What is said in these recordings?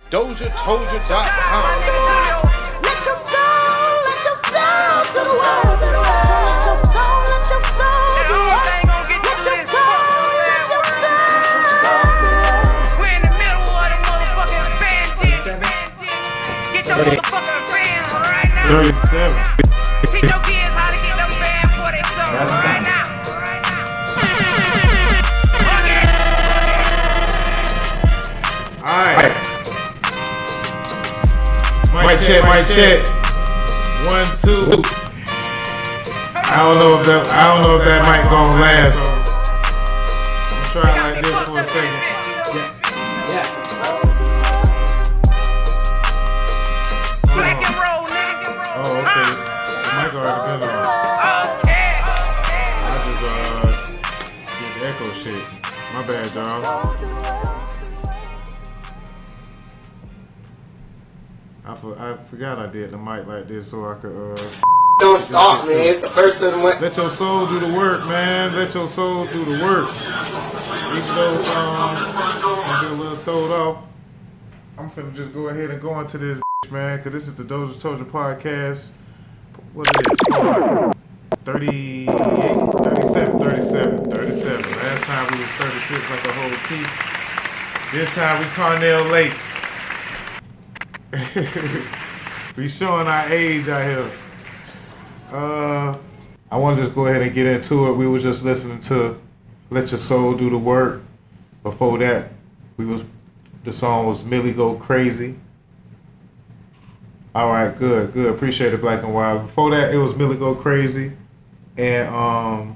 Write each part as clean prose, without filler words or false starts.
DOZHATOLDYA.COM. Let your soul to the world. Let your soul do the work. Let your soul. We're in the middle of the motherfucking bandit. Get your motherfucking fans right now. 37. Teach your kids how to get them fans for their soul right now. Alright. Mic check. 1, 2. I don't know if that mic gonna last. I'm trying like this for a second. Make it roll, nigga. Oh, okay. The mic already been on. Okay. I just did the echo shit. My bad, y'all. I forgot I did the mic like this so I could Don't stop, man. It's the first of the month. let your soul do the work, man. Let your soul do the work. Even though I'm be a little throwed off, I'm finna just go ahead and go into this, man, because this is the Doja Told You podcast. What it is? 38, 37. Last time we was 36 like a whole key. This time we Carnell Lake. We showing our age out here. I want to just go ahead and get into it. We were just listening to "Let Your Soul Do the Work." Before that, the song was "Millie Go Crazy." All right, good. Appreciate it, Black and White. Before that, it was "Millie Go Crazy," and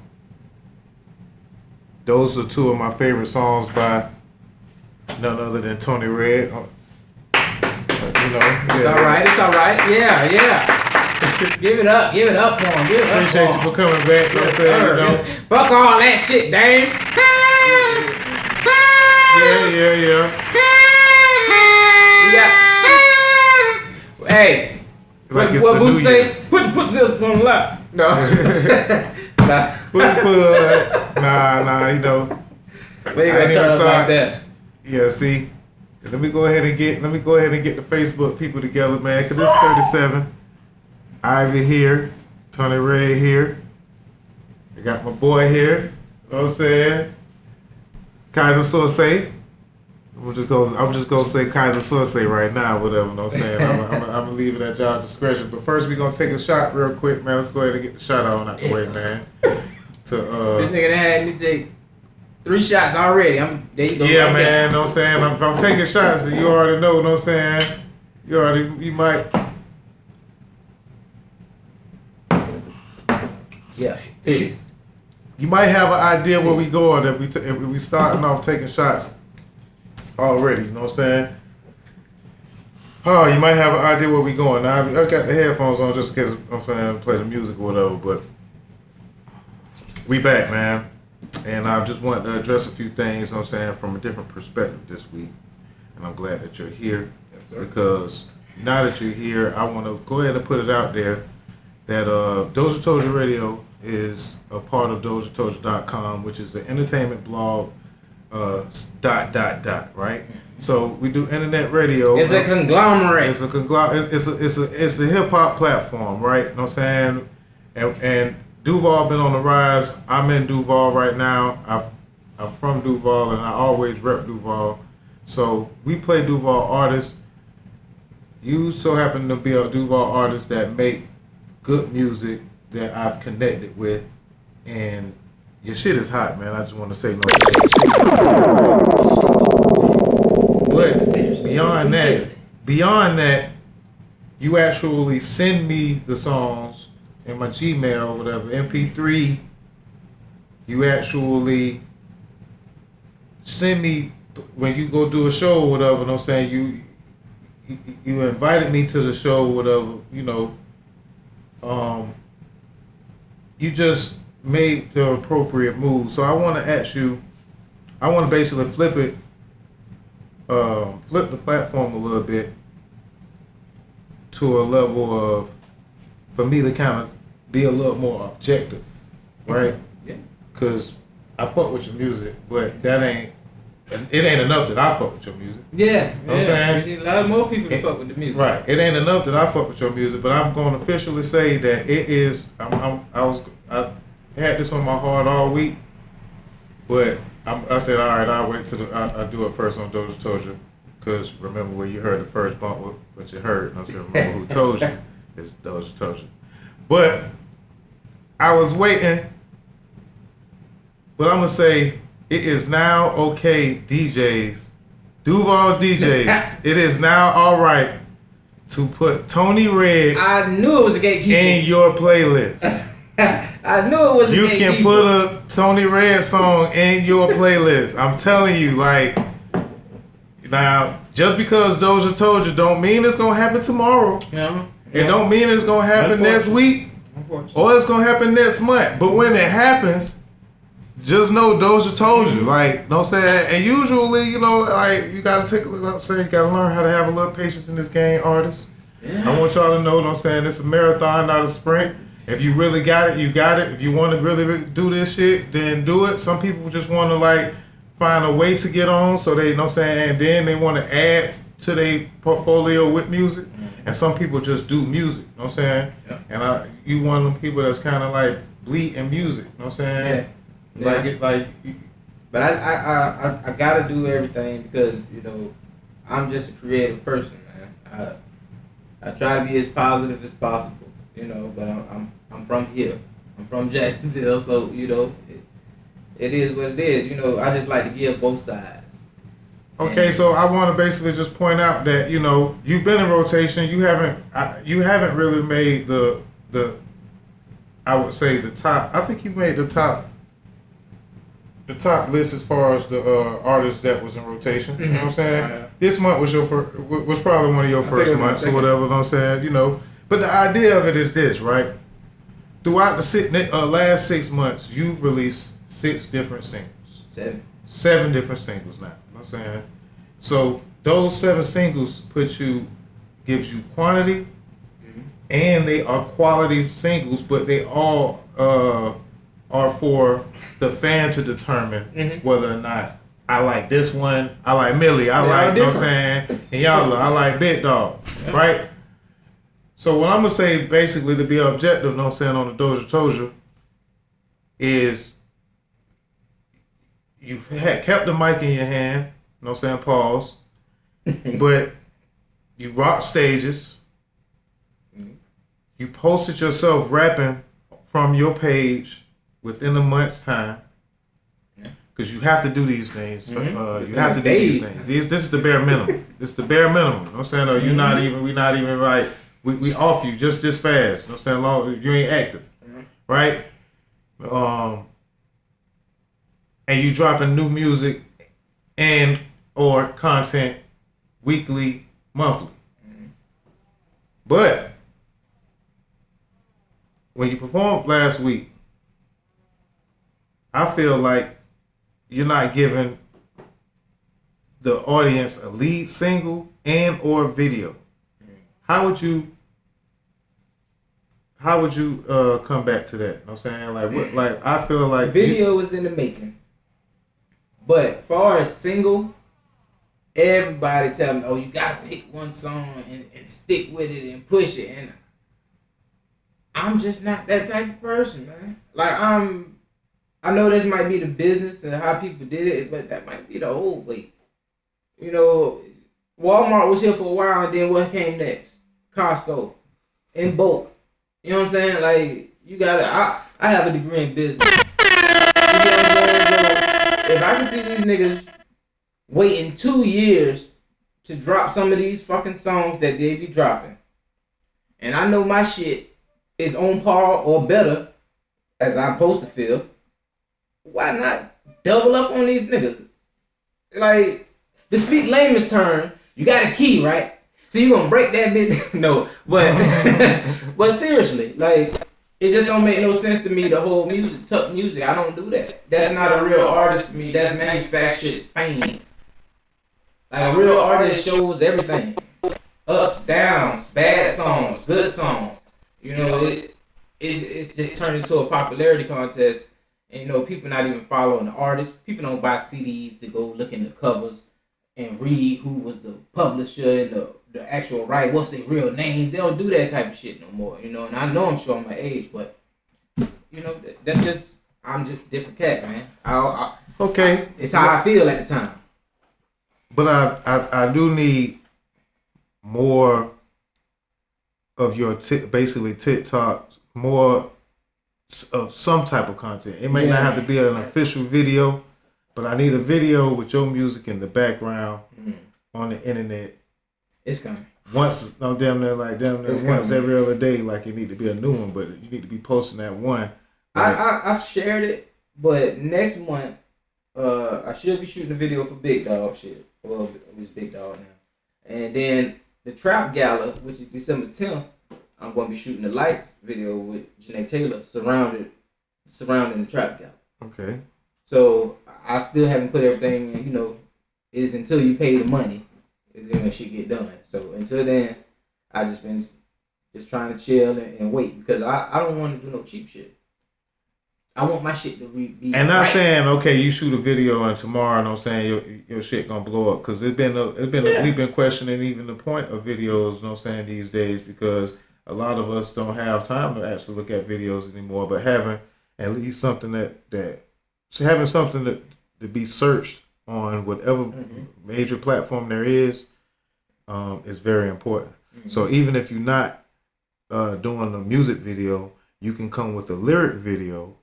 those are two of my favorite songs by none other than Tony Red. It's alright. Yeah. Give it up for him. Appreciate you for coming back. You know what I'm saying? Fuck all that shit, Dame. Yeah. Hey. Like what Boo say? Put the pussy on the lap. No. Nah, you know. We ain't gonna turn up like that. Yeah, see. Let me go ahead and get the Facebook people together, man, because it's 37. Ivy here, Tony Ray here. I got my boy here. You know what I'm saying? Kaiser Sorsay. I'm just gonna say Kaiser Sorsay right now, whatever. You know what I'm saying? I'm gonna leave it at y'all discretion. But first, we're gonna take a shot real quick, man. Let's go ahead and get the shot on out the way, man. This nigga done had me take 3 shots already. There you go. Yeah, right man. there. Know what I'm saying? If I'm taking shots, then you already know what I'm saying? You might. Yeah. Titties. You might have an idea where we going if we starting off taking shots already. You know what I'm saying? Oh, you might have an idea where we going. Now, I got the headphones on just in case I'm finna play the music or whatever, but we back, man. And I just wanted to address a few things, you know what I'm saying, from a different perspective this week. And I'm glad that you're here. Yes, sir. Because now that you're here, I want to go ahead and put it out there that Doja Told You Radio is a part of DOZHATOLDYA.COM, which is an entertainment blog, ... right? So we do internet radio. It's a conglomerate. It's a hip hop platform, right? You know what I'm saying? And Duval been on the rise. I'm in Duval right now. I'm from Duval, and I always rep Duval. So we play Duval artists. You so happen to be a Duval artist that make good music that I've connected with, and your shit is hot, man. I just want to say no. But beyond that, you actually send me the songs in my Gmail or whatever, MP3. You actually send me when you go do a show or whatever. You know what I'm saying? You invited me to the show or whatever, you know. You just made the appropriate move. So I want to ask you, I want to basically flip the platform a little bit to a level of, for me to kind of be a little more objective, right? Yeah. Because I fuck with your music, but that ain't it ain't enough that I fuck with your music. Yeah, know what I'm saying? We need a lot more people to fuck with the music. Right. It ain't enough that I fuck with your music, but I'm going to officially say that it is. I had this on my heart all week, but I said, all right, I'll wait till I do it first on DOZHATOLDYA, because remember when you heard the first bump, what you heard, and I said, remember who told you? It's DOZHATOLDYA. But I was waiting, but I'm gonna say it is now okay, DJs, Duval DJs. It is now all right to put Tony Red. I knew it was a gatekeeper in your playlist. I knew it was a gatekeeper. You can put a Tony Red song in your playlist. I'm telling you, like, now just because DOZHATOLDYA don't mean it's gonna happen tomorrow. Yeah. It don't mean it's gonna happen next week or it's gonna happen next month. But when it happens, just know DOZHATOLDYA. Like, know what I'm saying? And usually, you know, like, you gotta take a little, you gotta learn how to have a little patience in this game, artists. Yeah. I want y'all to know what I'm saying. It's a marathon, not a sprint. If you really got it, you got it. If you want to really do this shit, then do it. Some people just want to, like, find a way to get on, so they, you know what I'm saying, and then they want to add to their portfolio with music. And some people just do music, you know what I'm saying? Yeah. And you one of them people that's kind of like bleeding music, you know what I'm saying? Yeah. But I gotta do everything because, you know, I'm just a creative person, man. I try to be as positive as possible, you know, but I'm from here. I'm from Jacksonville, so, you know, it is what it is. You know, I just like to give both sides. Okay, so I want to basically just point out that, you know, you've been in rotation. You haven't really made the I would say the top. I think you made the top list as far as the artists that was in rotation. Mm-hmm. You know what I'm saying? Yeah. This month was probably one of your first months or whatever. You know what I'm saying? You know, but the idea of it is this, right? Throughout the last 6 months, you've released 6 different singles. 7 different singles now. You know what I'm saying? So those 7 singles gives you quantity, and they are quality singles, but they all are for the fan to determine whether or not I like this one, I like Millie, I like, you know what I'm saying, and y'all, I like Big Dog, right? So what I'm gonna say, basically, to be objective, you know what I'm saying, on the DOZHATOLDYA, is you've kept the mic in your hand, you know what I'm saying, pause, but you rock stages, you posted yourself rapping from your page within a month's time, because you have to do these things. You have to do these things. This is the bare minimum. This is the bare minimum. You know what I'm saying? Or we're not even like, we off you just this fast. You know what I'm saying? Long you ain't active, right? And you dropping new music and or content weekly, monthly. But when you performed last week, I feel like you're not giving the audience a lead single and or video. How would you come back to that? You know what I'm saying? Like what? Like I feel like video is in the making, but far as single, everybody tell me, oh, you gotta pick one song and stick with it and push it, and I'm just not that type of person, man. Like I know this might be the business and how people did it, but that might be the old way. You know, Walmart was here for a while, and then what came next? Costco, in bulk. You know what I'm saying? Like, you gotta. I have a degree in business. You know what I'm saying? So if I can see these niggas waiting 2 years to drop some of these fucking songs that they be dropping, and I know my shit is on par or better, as I'm supposed to feel, why not double up on these niggas? Like, to speak layman's term, you got a key, right? So you gonna break that bitch? No, but seriously, like, it just don't make no sense to me. The whole tough music, I don't do that. That's not a real artist to me. That's manufactured fame. Like, a real artist shows everything: ups, downs, bad songs, good songs. You know, it's just turned into a popularity contest, And people not even following the artist. People don't buy CDs to go look in the covers and read who was the publisher and the actual writer, what's their real name. They don't do that type of shit no more, And I know I'm showing my age, but that's just I'm just a different cat, man. Okay, it's how I feel at the time. But I do need more of your basically TikTok, more of some type of content. It may not have to be an official video, but I need a video with your music in the background on the internet. It's coming. Once, damn near once every other day, like it need to be a new one, but you need to be posting that one. I've shared it, but next month, I should be shooting a video for Big Dog shit. Well, it's Big Dog now. And then the Trap Gala, which is December 10th, I'm going to be shooting the Lights video with Janae Taylor surrounding the Trap Gala. Okay. So I still haven't put everything in, is until you pay the money is when shit get done. So until then, I just been trying to chill and wait because I don't want to do no cheap shit. I want my shit to be. And not saying okay, you shoot a video and tomorrow, your shit gonna blow up because we've been questioning even the point of videos, these days because a lot of us don't have time to actually look at videos anymore. But having at least something having something to be searched on whatever major platform there is very important. Mm-hmm. So even if you're not doing a music video, you can come with a lyric video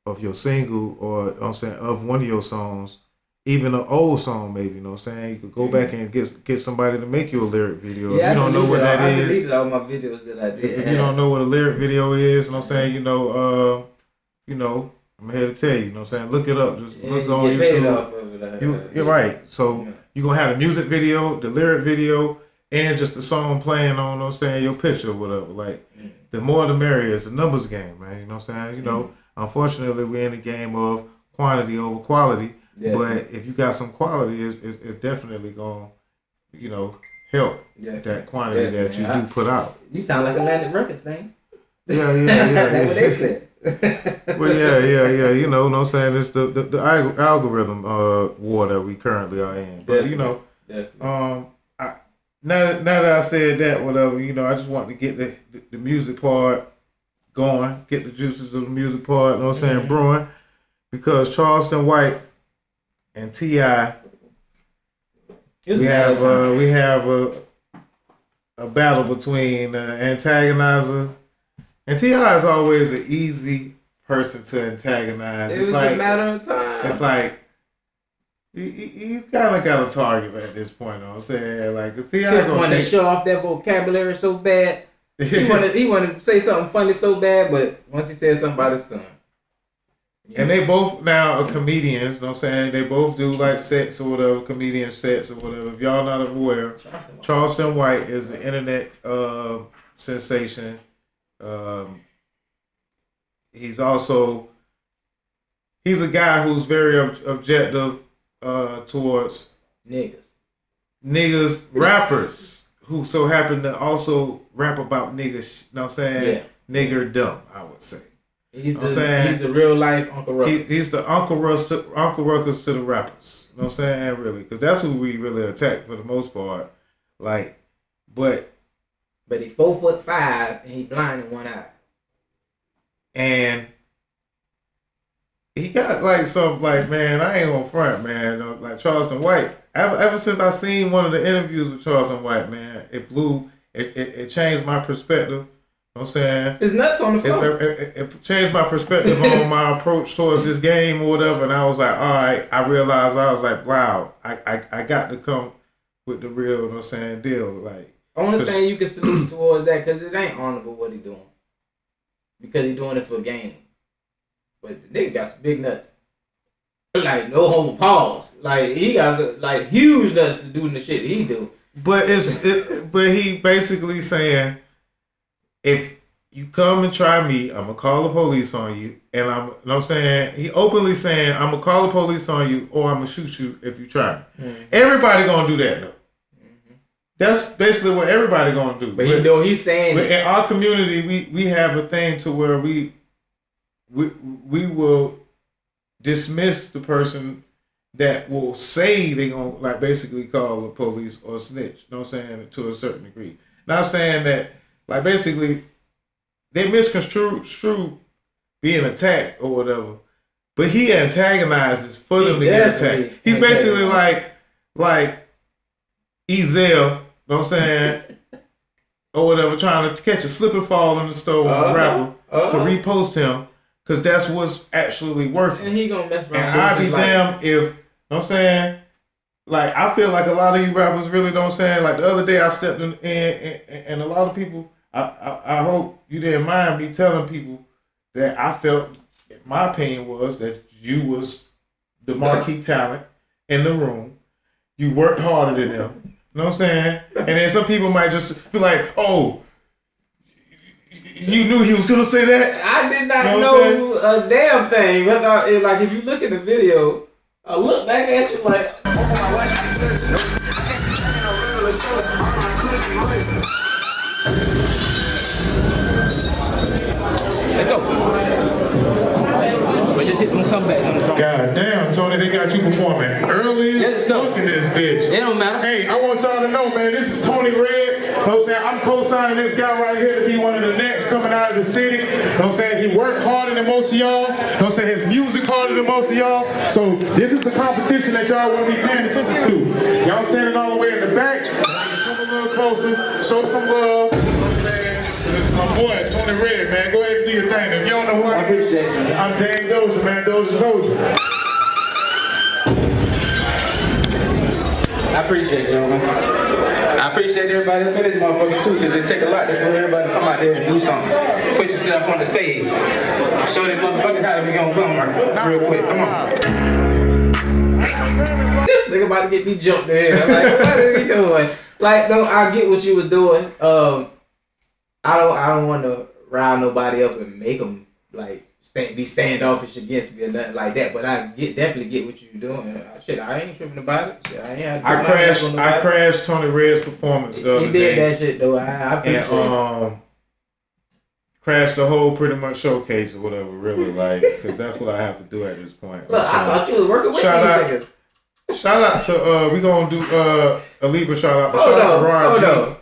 of your single or of one of your songs, even an old song maybe, you could go back and get somebody to make you a lyric video. Yeah, if you don't know what that is. I deleted all my videos that I did. If you don't know what a lyric video is, I'm here to tell you, look it up. Just look on YouTube. You're right. So you're going to have the music video, the lyric video, and just the song playing on, your picture or whatever. Like, the more the merrier. It's a numbers game, man. You know what I'm saying? Unfortunately, we're in a game of quantity over quality. Yeah. But if you got some quality, it's definitely going to, help that quantity that you do put out. You sound like Atlantic Records thing. Yeah. That's what they said. Well, yeah. You know what I'm saying? It's the algorithm war that we currently are in. But, Definitely. Now that I said that, whatever, I just want to get the music part going, get the juices of the music part, brewing, because Charleston White and T.I. we have a battle between Antagonizer, and T.I. is always an easy person to antagonize. It's like a matter of time. It's like you kind of got a target at this point. You know what I'm saying? Like, T.I. want to show off that vocabulary so bad. He wanted to say something funny so bad, but once he said something about his son. And they both now are comedians, you know what I'm saying? They both do like sets or whatever, comedian sets or whatever. If y'all not aware, Charleston White is an internet sensation. He's a guy who's very objective towards niggas, rappers who so happen to also rap about niggas, you know what I'm saying? Yeah. Nigger dumb, I would say. He's the real life Uncle Ruckus. He's the Uncle Ruckus to the rappers. You know what I'm saying? Really, because that's who we really attack for the most part. Like, but he 4'5" and he blind in one eye. And he got man, I ain't gonna front, man. Like Charleston White. Ever since I seen one of the interviews with Charleston White, man, it changed my perspective. You know what I'm saying? It's nuts on the floor. It changed my perspective on my approach towards this game or whatever. And I was like, all right, I realized, I was like, wow, I got to come with the real, you know what I'm saying, deal. Like, only thing you can salute towards that, because it ain't honorable what he doing. Because he doing it for game. But the nigga got some big nuts. Like, no homo pause. Like, he got like huge nuts to do the shit that he do. But but he basically saying, if you come and try me, I'm going to call the police on you. And you know what I'm saying? He openly saying, I'm going to call the police on you or I'm going to shoot you if you try me. Mm-hmm. Everybody going to do that, though. Mm-hmm. That's basically what everybody going to do. But he's saying... But in our community, we have a thing to where we will dismiss the person that will say they gonna like basically call the police or snitch. You know what I'm saying? To a certain degree. Not saying that like basically they misconstrue being attacked or whatever, but he antagonizes for them to get attacked. He's basically like Ezel, you know what I'm saying? Or whatever, trying to catch a slip and fall in the store on a rapper to repost him, because that's what's actually working. And he gonna mess around. And I'd be damned if, you know what I'm saying? Like, I feel like a lot of you rappers really don't say, like the other day I stepped in and a lot of people, I hope you didn't mind me telling people that I felt, my opinion was that you was the marquee talent in the room. You worked harder than them. You know what I'm saying? And then some people might just be like, oh, you knew he was going to say that? I did not know a damn thing. I thought, like, if you look at the video, I look back at you like, let's go. We just hit them comeback. God damn, Tony, they got you performing early as fuck in this bitch. It don't matter. Hey, I want y'all to know, man, this is Tony Red. You know what I'm saying? I'm co-signing this guy right here to be one of the next coming out of the city. You know what I'm saying? He worked harder than most of y'all. You know what I'm saying? His music harder than most of y'all. So this is the competition that y'all want to be paying attention to. Y'all standing all the way in the back. Come a little closer. Show some love. You know what I'm saying? This is my boy, Tony Red, man. Go ahead and do your thing. If you don't know who I appreciate you. I'm dang Doja, man. Doja told you. I appreciate you, man. I appreciate everybody up in this motherfucker too, because it take a lot for everybody to come out there and do something. Put yourself on the stage. Show these motherfuckers how we gonna come real quick. Come on. This nigga about to get me jumped in. I'm like, what is he doing? Like, no, I get what you was doing. I don't want to rile nobody up and make them like be standoffish against me or nothing like that. But I definitely get what you're doing. Shit, I ain't tripping about it. Shit, I crashed Tony Red's performance the other day. He did that shit though. I appreciate it. Crashed the whole pretty much showcase or whatever. Really, like, because that's what I have to do at this point. Look, I thought you was working with me. Shout out to we gonna do a Libra shout out. Shout out to Rod G. No.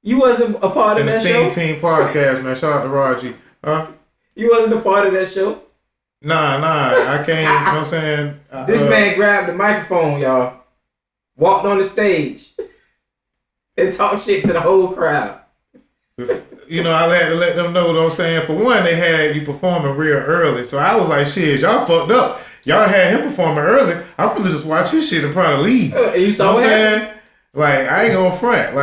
You wasn't a part of that show? And the Steam Team podcast, man. Shout out to Rod G. Huh? You wasn't a part of that show? Nah. I came, you know what I'm saying? This man grabbed the microphone, y'all. Walked on the stage. And talked shit to the whole crowd. You know, I had to let them know what I'm saying. For one, they had you performing real early. So I was like, shit, y'all fucked up. Y'all had him performing early. I'm finna just watch his shit and probably leave. And you saw what I'm saying? Like, I ain't gonna front.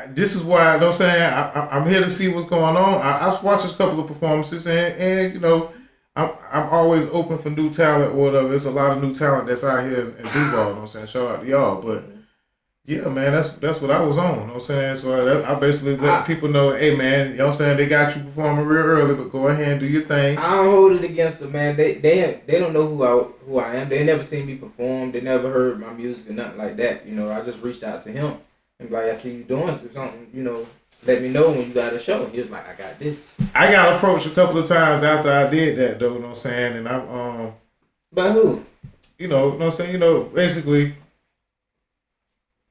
This is why, you know what I'm saying, I'm here to see what's going on. I've watched a couple of performances and you know, I'm always open for new talent or whatever. There's a lot of new talent that's out here in Duval, you know what I'm saying? Shout out to y'all. But yeah, man, that's what I was on, you know what I'm saying? So I basically let people know, hey man, you know what I'm saying, they got you performing real early, but go ahead and do your thing. I don't hold it against them, man. They don't know who I am. They never seen me perform. They never heard my music or nothing like that. You know, I just reached out to him. And like, I see you doing something, you know, let me know when you got a show. He was like, I got this. I got approached a couple of times after I did that, though, you know what I'm saying? And I'm, by who? You know what I'm saying? You know, basically,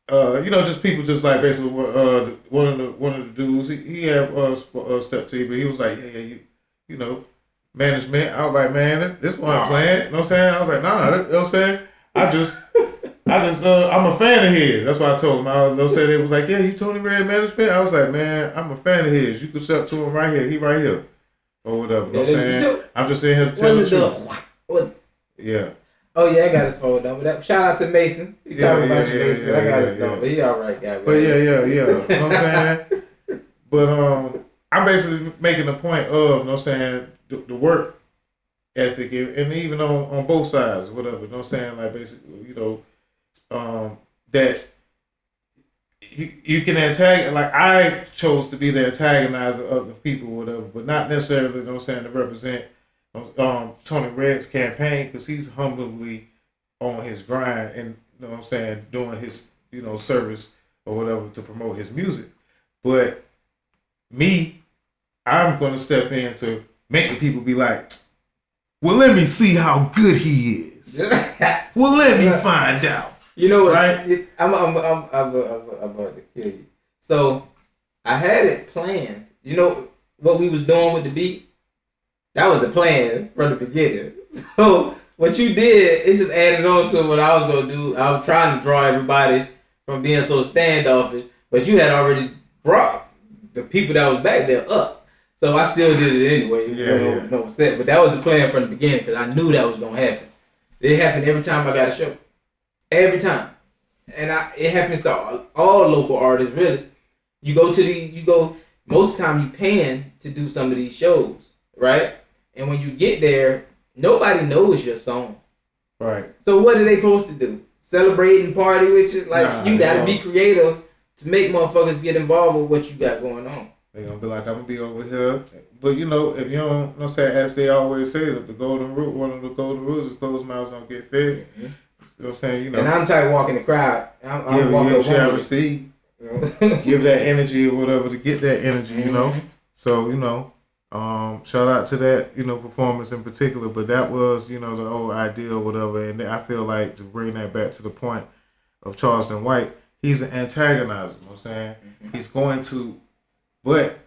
you know, just people just like basically, one of the dudes, he had Step T, but he was like, yeah, you know, management. I was like, man, this one I'm playing. You know what I'm saying? I was like, nah, you know what I'm saying? I'm a fan of his. That's what I told him. I was saying, it was like, yeah, you Tony Red management? I was like, man, I'm a fan of his. You can step to him right here. He right here. Or whatever. You know what I'm saying? I'm just saying here to tell the truth. Yeah. Oh, yeah, I got his phone number. Shout out to Mason. He talking about you, Mason. I got his number. He all right, guy. But yeah. You know what I'm saying? But I'm basically making a point of, you know what I'm saying, the work ethic, and even on both sides, whatever. You know what I'm saying? Like, basically, you know, that you can antagonize, like I chose to be the antagonizer of the people, whatever, but not necessarily, you know what I'm saying, to represent Tony Red's campaign, because he's humbly on his grind and, you know what I'm saying, doing his, you know, service or whatever to promote his music. But me, I'm going to step in to make the people be like, Well, let me see how good he is. Well, let me find out. You know what? Right? I'm about to kill you. So I had it planned. You know what we was doing with the beat? That was the plan from the beginning. So what you did, it just added on to what I was gonna do. I was trying to draw everybody from being so standoffish, but you had already brought the people that was back there up. So I still did it anyway. No set. But that was the plan from the beginning because I knew that was gonna happen. It happened every time I got a show. Every time. And it happens to all local artists, really. Most of the time you paying to do some of these shows, right? And when you get there, nobody knows your song. Right. So what are they supposed to do? Celebrate and party with you? Like, you gotta be creative to make motherfuckers get involved with what you got going on. They gonna be like, I'm gonna be over here. But you know, if you don't say, as they always say, that the golden rule, one of the golden rules is closed mouths don't get fed. Mm-hmm. You know what I'm saying? You know. And I'm trying to walk in the crowd. I'm walking you shall receive. Give that energy or whatever to get that energy, you know. So, you know, shout out to that, you know, performance in particular. But that was, you know, the old idea or whatever. And I feel like to bring that back to the point of Charleston White, he's an antagonizer, you know what I'm saying? Mm-hmm. He's going to, but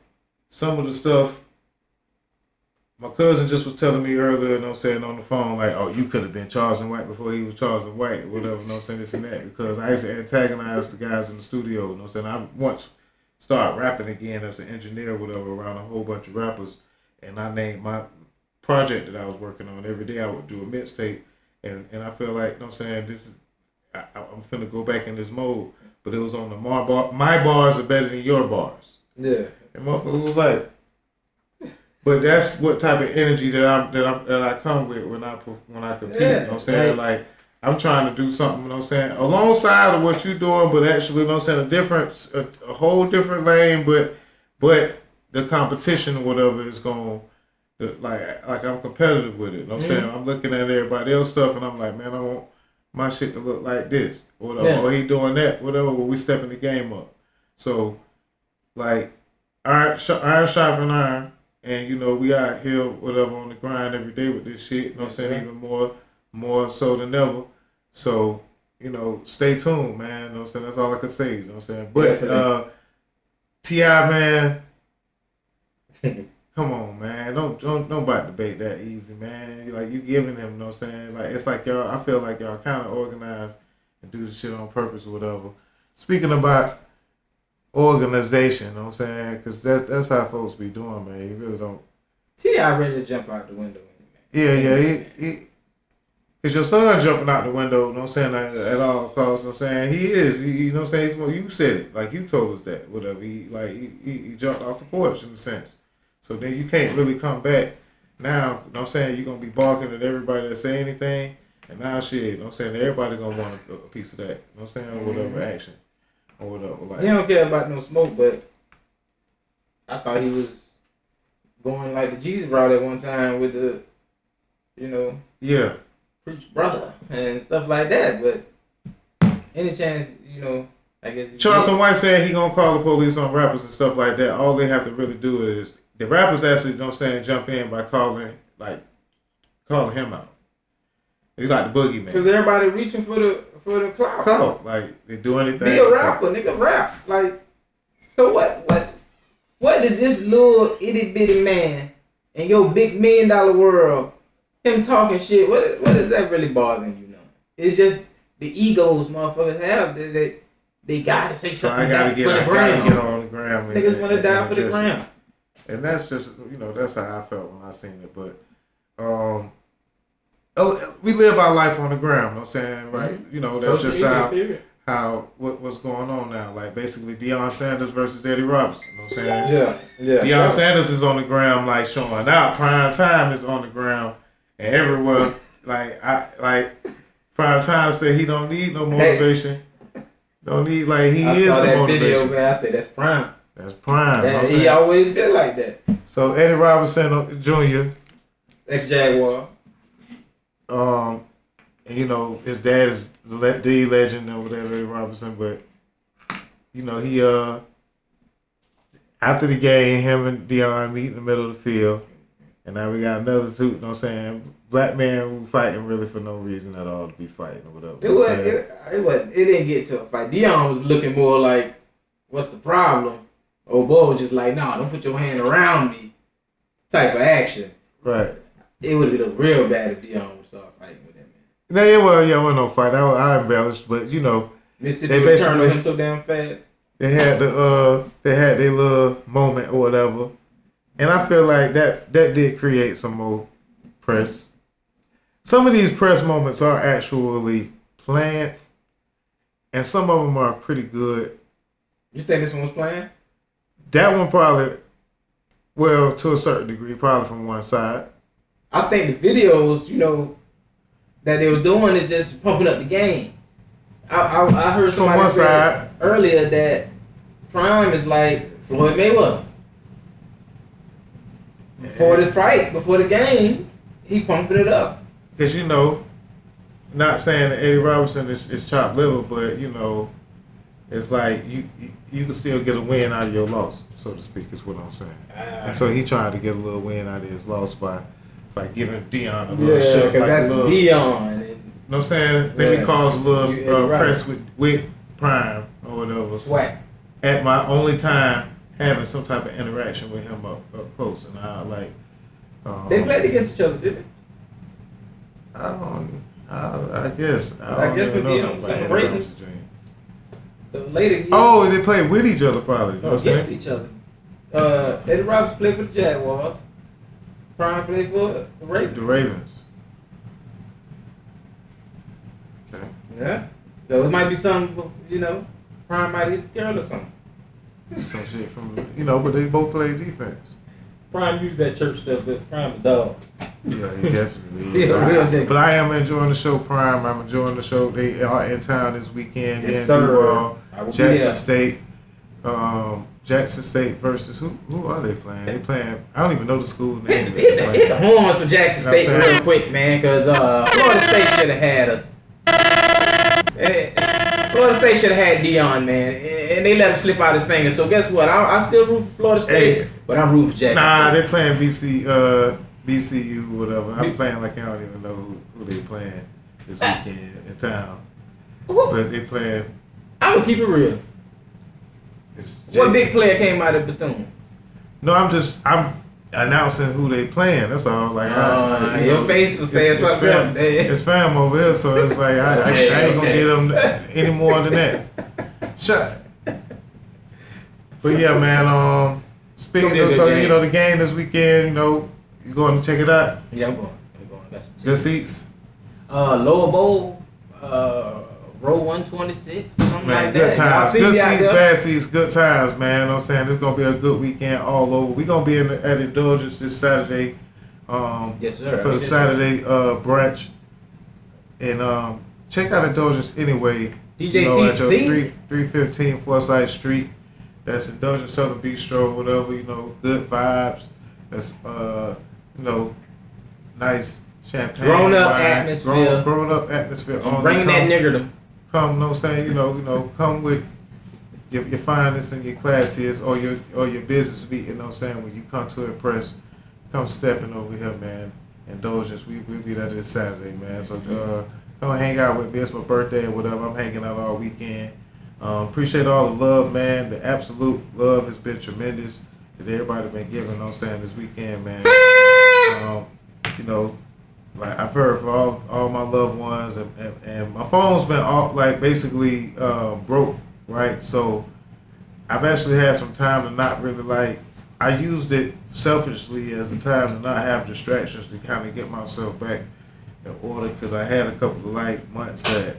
some of the stuff, my cousin just was telling me earlier, you know what I'm saying, on the phone, like, oh, you could have been Charleston White before he was Charleston White, whatever, you know what I'm saying, this and that, because I used to antagonize the guys in the studio, you know what I'm saying. I once started rapping again as an engineer, whatever, around a whole bunch of rappers, and I named my project that I was working on. Every day I would do a mixtape, and I feel like, you know what I'm saying, this is, I'm finna go back in this mode, but it was on the my bars are better than your bars. Yeah. And motherfucker was like, but that's what type of energy that I come with when I compete. You know what I'm saying? Like, I'm trying to do something, you know what I'm saying, alongside of what you're doing, but actually, you know what I'm saying, a whole different lane, but the competition or whatever is going to, like I'm competitive with it. You know what I'm saying? I'm looking at everybody else stuff and I'm like, man, I want my shit to look like this or whatever. Yeah. Or he doing that, whatever, but we stepping the game up. So, like, iron sharpen iron. And, you know, we out here, whatever, on the grind every day with this shit. You know what I'm saying? Even more so than ever. So, you know, stay tuned, man. You know what I'm saying? That's all I can say. You know what I'm saying? But, T.I., man, come on, man. Don't nobody debate that easy, man. Like, you giving him, you know what I'm saying? Like, it's like y'all, I feel like y'all kind of organize and do the shit on purpose or whatever. Speaking about organization, you know what I'm saying? Because that's how folks be doing, man. You really don't. T.I. ready to jump out the window. Yeah. Because your son jumping out the window, you know what I'm saying, at all costs, you know what I'm saying? He is. You know what I'm saying? Well, you said it. Like, you told us that, whatever. He jumped off the porch, in a sense. So then you can't really come back now, you know what I'm saying? You're going to be barking at everybody that say anything. And now, shit, you know what I'm saying? Everybody going to want a piece of that, you know what I'm saying? Or whatever action. Or whatever. Like, he don't care about no smoke, but I thought he was going like the Jesus route at one time with the, you know, preach brother and stuff like that. But any chance, you know, I guess Charleston White said he gonna call the police on rappers and stuff like that. All they have to really do is the rappers actually, you know what I'm saying, jump in by calling him out. He's like the boogeyman. Because everybody reaching for the clout. Like, they do anything. Be a rapper, nigga, rap. Like, so what did this little itty bitty man in your big $1 million world, him talking shit, what is that really bothering you now? It's just the egos motherfuckers have that they gotta say something for the gram. Get on the gram. Niggas wanna die for the gram. And that's just, you know, that's how I felt when I seen it. But we live our life on the ground, you know what I'm saying? Right? Mm-hmm. You know, that's just what's going on now. Like, basically, Deion Sanders versus Eddie Robinson, you know what I'm saying? Yeah. Deion Sanders is on the ground, like, showing out. Prime Time is on the ground. And everywhere, Prime Time said he don't need no motivation. Don't need, like, he is the motivation. I saw that video, man. I said, that's Prime. That's Prime. You know he always been like that. So, Eddie Robinson Jr. Ex-Jaguar. And you know, his dad is the legend or whatever, Eddie Robinson, but you know, he after the game, him and Deion meet in the middle of the field, And now we got another two, you know what I'm saying? Black man who fighting really for no reason at all to be fighting or whatever. It didn't get to a fight. Dion was looking more like, what's the problem? Old boy was just like, nah, don't put your hand around me type of action. Right. It would have looked real bad if Dion would start fighting with that man. No, it wasn't no fight. I embellished, but you know, Mississippi would turn on him so damn fast. They had their little moment or whatever. And I feel like that did create some more press. Some of these press moments are actually planned, and some of them are pretty good. You think this one was planned? That one probably, well, to a certain degree, probably from one side. I think the videos, you know, that they were doing is just pumping up the game. I heard somebody say earlier that Prime is like Floyd Mayweather. Before the fight, before the game, he pumping it up. Because, you know, not saying that Eddie Robinson is chopped liver, but, you know, it's like you can still get a win out of your loss, so to speak, is what I'm saying. And so he tried to get a little win out of his loss by giving Dion a little shot. Because that's Dion. You know what I'm saying? Then he caused a little press with Prime or whatever. Swag. At my only time having some type of interaction with him up close, and I like. They played against each other, didn't they? I guess. I guess with Dion, some ratings. The later years. Oh, they played with each other probably. No, against each other. Eddie Robinson played for the Jaguars. Prime played for the Ravens. The Ravens. Okay. Yeah. So it might be something, you know, Prime might hit his girl or something. Some shit from, you know, but they both play defense. Prime used that church stuff, but Prime a dog. Yeah, he definitely is. Real nigga. But I am enjoying the show, Prime. I'm enjoying the show. They are in town this weekend. Yes, here in sir. Duval. Jackson State. Jackson State versus who are they playing? They playing. I don't even know the school name. Hit the horns for Jackson State real quick, man, because Florida State should have had us. Florida State should have had Dion, man, and they let him slip out his fingers. So guess what? I still root for Florida State, but I'm rooting for Jackson State. They're playing BCU, whatever. I'm playing like I don't even know who they playing this weekend in town. But they playing. I'm gonna keep it real. What big player came out of Bethune? No, I'm announcing who they playing. That's all. Like, your face was saying something. It's fam over here, so it's like I ain't gonna get them any more than that. Shut. But yeah, man. Speaking of, so you know the game this weekend, you know, you going to check it out? Yeah, I'm going. That's good seats. Lower bowl. Row 126, something man, like good that. times. Good seats, bad seats, good times, man. You know what I'm saying? This is going to be a good weekend all over. We're going to be at Indulgence this Saturday. Yes, sir. For the Saturday brunch. And check out Indulgence anyway. DJ you know, at your TC? 315 Forsyth Street. That's Indulgence Southern Bistro, whatever, you know, good vibes. That's, you know, nice champagne. Grown up wine, atmosphere. Grown up atmosphere. Bringing that niggerdom. Come, you know what I'm saying? You know, come with your finest and your classiest or your business meeting, you know what I'm saying? When you come to impress, come stepping over here, man. Indulgence, we'll be there this Saturday, man. So come hang out with me. It's my birthday or whatever. I'm hanging out all weekend. Appreciate all the love, man. The absolute love has been tremendous that everybody been giving, you know what I'm saying, this weekend, man. You know, like I've heard from all my loved ones, and my phone's been all like basically broke, right? So I've actually had some time to not really like. I used it selfishly as a time to not have distractions to kind of get myself back in order because I had a couple of like months that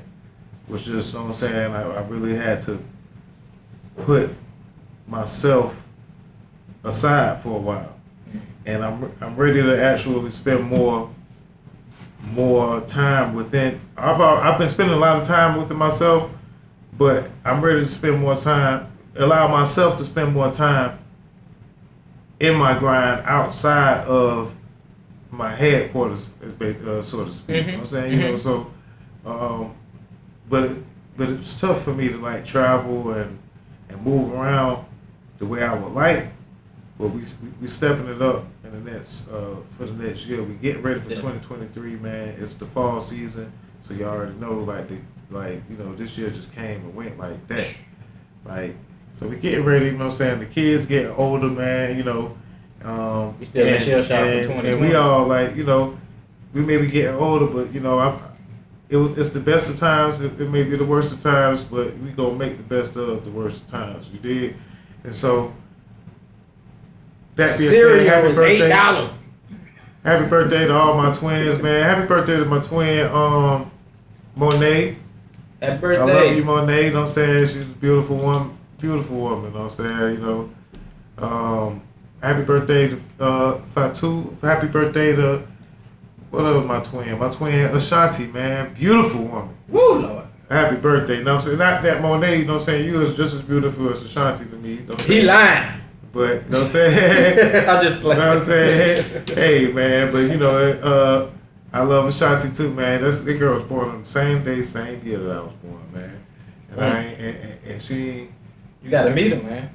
was just, you know what I'm saying, I really had to put myself aside for a while, and I'm ready to actually spend more time within. I've been spending a lot of time within myself, but I'm ready to spend more time, allow myself to spend more time in my grind outside of my headquarters, so to speak. You know what I'm saying? You know, so but it's tough for me to like travel and move around the way I would like. But we stepping it up in the next for the next year. We getting ready for 2023, man. It's the fall season, so you already know this year just came and went like that. So we getting ready, you know what I'm saying? The kids getting older, man, you know. We still in shell shock for 2020. And we all we may be getting older, but you know, it's the best of times. It may be the worst of times, but we gonna make the best of the worst of times. You did, and so that being said, happy birthday! $8. Happy birthday to all my twins, man. Happy birthday to my twin, Monet. Happy birthday! I love you, Monet. You know what I'm saying? She's a beautiful woman. Beautiful woman. You know what I'm saying? You know. Happy birthday to Fatu. Happy birthday to my twin Ashanti, man. Beautiful woman. Woo, Lord. Happy birthday. You know what I'm saying? Not that Monet, you know what I'm saying? You is just as beautiful as Ashanti to me. You know what I'm he saying? lying. But, you know what I'm saying? I just play. You know what I'm saying? Hey, man, but you know, I love Ashanti too, man. That girl was born on the same day, same year that I was born, man. And and she... You gotta meet her, man. You know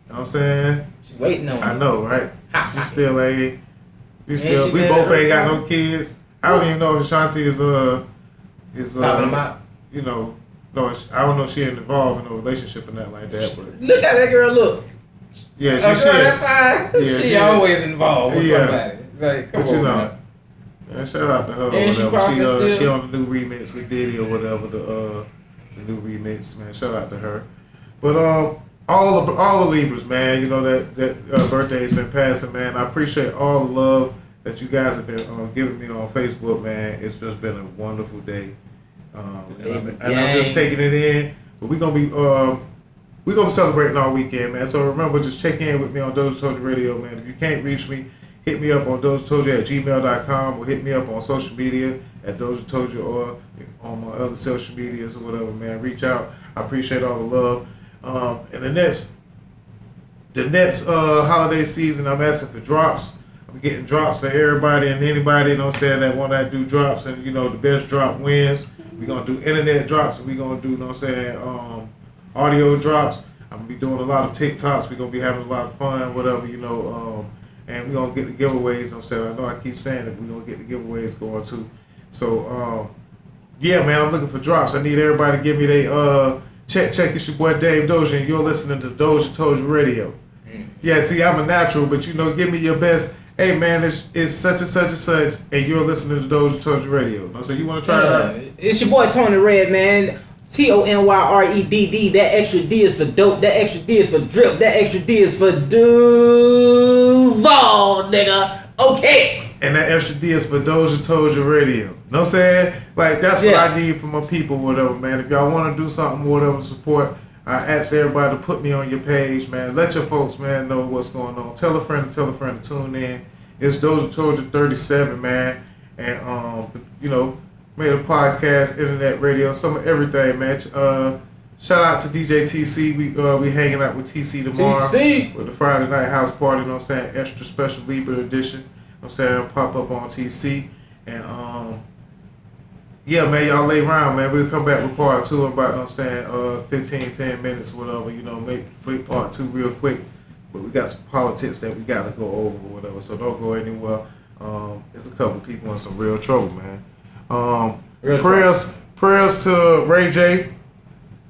what I'm saying? She's waiting on you. I know, right? She still ain't... We both ain't got no kids. I don't even know if Ashanti is popping them out. You know, no, I don't know if she ain't involved in a relationship or nothing like that. But look how that girl look. Yeah, a girl that fine. Yeah, she always involved with somebody. Like, come but on, you know, man. shout out to her. And or whatever. She on the new remix with Diddy or whatever the new remix, man. Shout out to her. But all the Libras, man. You know that birthday has been passing, man. I appreciate all the love that you guys have been giving me on Facebook, man. It's just been a wonderful day, and I'm just taking it in. But we're gonna be celebrating all weekend, man. So remember, just check in with me on Doja Told You Radio, man. If you can't reach me, hit me up on DOZHATOLDYA@gmail.com or hit me up on social media at Doja Told You or on my other social medias or whatever, man. Reach out. I appreciate all the love. And the next holiday season, I'm asking for drops. I'm getting drops for everybody and anybody, you know what I'm saying, that want to do drops, and you know the best drop wins. We're gonna do internet drops, and we're gonna do, you know what I'm saying, audio drops. I'm gonna be doing a lot of TikToks. We're gonna be having a lot of fun, whatever, you know, and we're gonna get the giveaways, you know what I'm saying. I know I keep saying it, we're gonna get the giveaways going too. So yeah, man, I'm looking for drops. I need everybody to give me their check. It's your boy Dave Doja, and you're listening to Doja Told You Radio. Yeah, see, I'm a natural, but you know, give me your best. Hey man, it's such and such and such, and you're listening to Doja Told You Radio. So you want to try it out? It's your boy Tony Red, man. TonyRedd. That extra D is for dope. That extra D is for drip. That extra D is for Duval, nigga. Okay. And that extra D is for Doja Told You Radio. Know what I'm saying? Like, that's what I need from my people, whatever, man. If y'all want to do something, whatever, support, I ask everybody to put me on your page, man. Let your folks, man, know what's going on. Tell a friend to tune in. It's Doja Told You 37, man. And, you know, made a podcast, internet radio, some of everything, man. Shout out to DJ TC. We hanging out with TC tomorrow. TC. With the Friday night house party, you know what I'm saying? Extra special Libra edition. You know what I'm saying? Pop up on TC. And, yeah, man, y'all lay around, man. We'll come back with part 2 in about, you know what I'm saying, 10 minutes, whatever, you know, make part 2 real quick. But we got some politics that we got to go over or whatever, so don't go anywhere. There's a couple people in some real trouble, man. Prayers to Ray J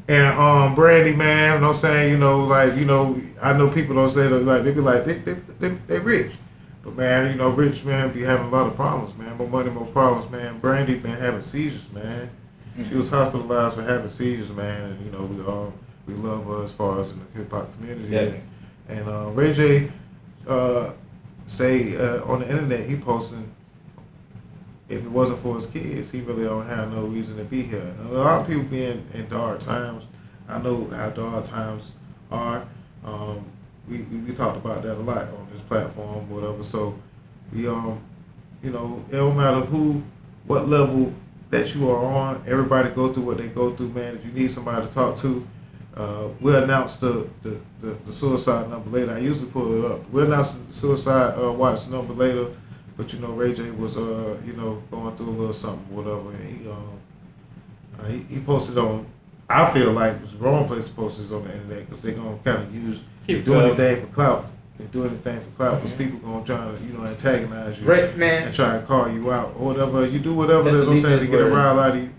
and Brandy, man. You know what I'm saying? You know, like, you know, I know people don't say that, like, they be like, they rich. But, man, you know, rich, man, be having a lot of problems, man. More money, more problems, man. Brandy been having seizures, man. She was hospitalized for having seizures, man. And, you know, we love her as far as in the hip-hop community. Yeah. And Ray J say on the internet, he posting, if it wasn't for his kids, he really don't have no reason to be here. And a lot of people being in dark times. I know how dark times are. We talked about that a lot on this platform, whatever. So we you know, it don't matter what level that you are on. Everybody go through what they go through, man. If you need somebody to talk to, we'll announce the suicide number later. I usually pull it up. We'll announce the suicide watch number later. But you know, Ray J was you know, going through a little something, whatever. And he posted on. I feel like it was the wrong place to post this on the internet because they're gonna kind of use. They do anything for clout. and do anything for clout, because people gonna try to, you know, antagonize you, Right, man. and try to call you out or whatever. You do whatever That's they're the gonna say to least get a word. rile out of you,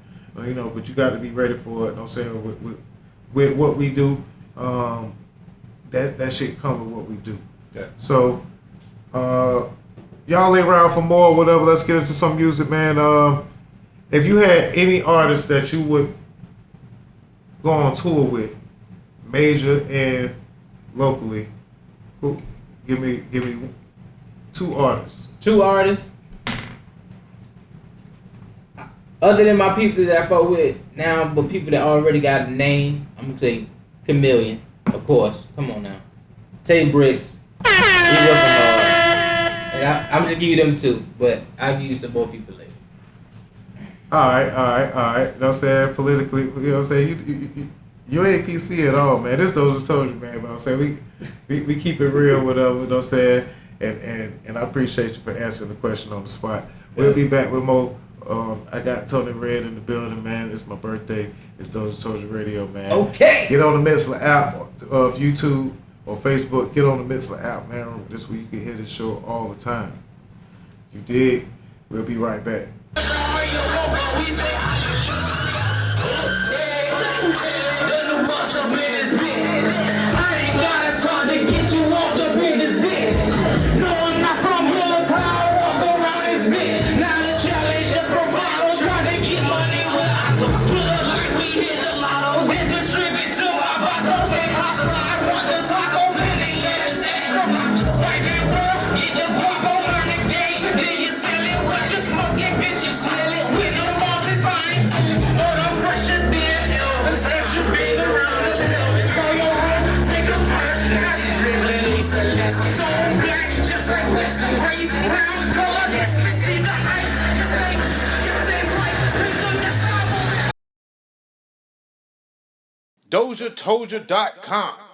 you know. But you got to be ready for it. You know what I'm saying? With what we do, that shit come with what we do. Yeah. So, y'all lay around for more, whatever. Let's get into some music, man. If you had any artist that you would go on tour with, major and locally, who? Give me 2 artists. 2 artists. Other than my people that I fuck with now, but people that already got a name, I'm gonna say Chameleon, of course. Come on now. Tay Bricks. He working hard. And I'm just give you them 2, but I'll give you some more people later. All right. You know what I'm saying? Politically, you know what I'm saying? You ain't PC at all, man. This dude just told you, man. But I'm saying we keep it real with you know what I'm saying? And I appreciate you for answering the question on the spot. We'll be back with more. I got Tony Red in the building, man. It's my birthday. It's DOZHATOLDYA Radio, man. Okay. Get on the Mitzler app of YouTube or Facebook. Get on the Mitzler app, man. This way you can hear this show all the time. You dig? We'll be right back. DOZHATOLDYA.COM